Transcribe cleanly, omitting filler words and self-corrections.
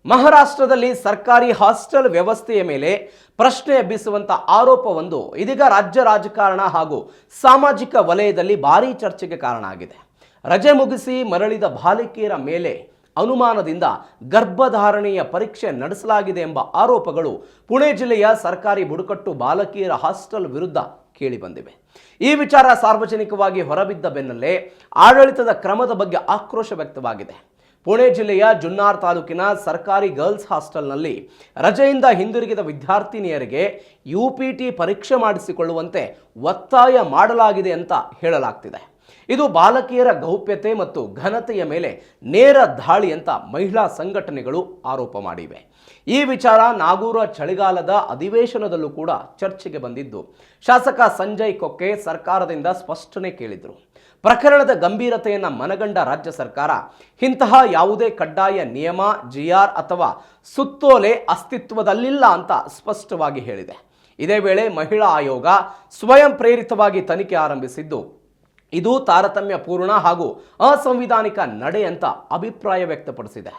ಮಹಾರಾಷ್ಟ್ರದಲ್ಲಿ ಸರ್ಕಾರಿ ಹಾಸ್ಟೆಲ್ ವ್ಯವಸ್ಥೆಯ ಮೇಲೆ ಪ್ರಶ್ನೆ ಎಬ್ಬಿಸುವಂತ ಆರೋಪವೊಂದು ಇದೀಗ ರಾಜ್ಯ ರಾಜಕಾರಣ ಹಾಗೂ ಸಾಮಾಜಿಕ ವಲಯದಲ್ಲಿ ಭಾರೀ ಚರ್ಚೆಗೆ ಕಾರಣ ಆಗಿದೆ. ರಜೆ ಮುಗಿಸಿ ಮರಳಿದ ಬಾಲಕಿಯರ ಮೇಲೆ ಅನುಮಾನದಿಂದ ಗರ್ಭಧಾರಣೆಯ ಪರೀಕ್ಷೆ ನಡೆಸಲಾಗಿದೆ ಎಂಬ ಆರೋಪಗಳು ಪುಣೆ ಜಿಲ್ಲೆಯ ಸರ್ಕಾರಿ ಬುಡಕಟ್ಟು ಬಾಲಕಿಯರ ಹಾಸ್ಟೆಲ್ ವಿರುದ್ಧ ಕೇಳಿಬಂದಿವೆ. ಈ ವಿಚಾರ ಸಾರ್ವಜನಿಕವಾಗಿ ಹೊರಬಿದ್ದ ಬೆನ್ನಲ್ಲೇ ಆಡಳಿತದ ಕ್ರಮದ ಬಗ್ಗೆ ಆಕ್ರೋಶ ವ್ಯಕ್ತವಾಗಿದೆ. ಪುಣೆ ಜಿಲ್ಲೆಯ ಜುನ್ನಾರ್ ತಾಲೂಕಿನ ಸರ್ಕಾರಿ ಗರ್ಲ್ಸ್ ಹಾಸ್ಟೆಲ್ನಲ್ಲಿ ರಜೆಯಿಂದ ಹಿಂದಿರುಗಿದ ವಿದ್ಯಾರ್ಥಿನಿಯರಿಗೆ ಯುಪಿಟಿ ಪರೀಕ್ಷೆ ಮಾಡಿಸಿಕೊಳ್ಳುವಂತೆ ಒತ್ತಾಯ ಮಾಡಲಾಗಿದೆ ಅಂತ ಹೇಳಲಾಗ್ತಿದೆ. ಇದು ಬಾಲಕಿಯರ ಗೌಪ್ಯತೆ ಮತ್ತು ಘನತೆಯ ಮೇಲೆ ನೇರ ದಾಳಿ ಅಂತ ಮಹಿಳಾ ಸಂಘಟನೆಗಳು ಆರೋಪ ಮಾಡಿವೆ. ಈ ವಿಚಾರ ನಾಗೂರ ಚಳಿಗಾಲದ ಅಧಿವೇಶನದಲ್ಲೂ ಕೂಡ ಚರ್ಚೆಗೆ ಬಂದಿದ್ದು, ಶಾಸಕ ಸಂಜಯ್ ಕೊಕ್ಕೆ ಸರ್ಕಾರದಿಂದ ಸ್ಪಷ್ಟನೆ ಕೇಳಿದರು. ಪ್ರಕರಣದ ಗಂಭೀರತೆಯನ್ನು ಮನಗಂಡ ರಾಜ್ಯ ಸರ್ಕಾರ ಇಂತಹ ಯಾವುದೇ ಕಡ್ಡಾಯ ನಿಯಮ, ಜಿಆರ್ ಅಥವಾ ಸುತ್ತೋಲೆ ಅಸ್ತಿತ್ವದಲ್ಲಿಲ್ಲ ಅಂತ ಸ್ಪಷ್ಟವಾಗಿ ಹೇಳಿದೆ. ಇದೇ ವೇಳೆ ಮಹಿಳಾ ಆಯೋಗ ಸ್ವಯಂ ಪ್ರೇರಿತವಾಗಿ ತನಿಖೆ ಆರಂಭಿಸಿದ್ದು, ಇದು ತಾರತಮ್ಯ ಪೂರ್ಣ ಹಾಗೂ ಅಸಂವಿಧಾನಿಕ ನಡೆ ಅಂತ ಅಭಿಪ್ರಾಯ ವ್ಯಕ್ತಪಡಿಸಿದೆ.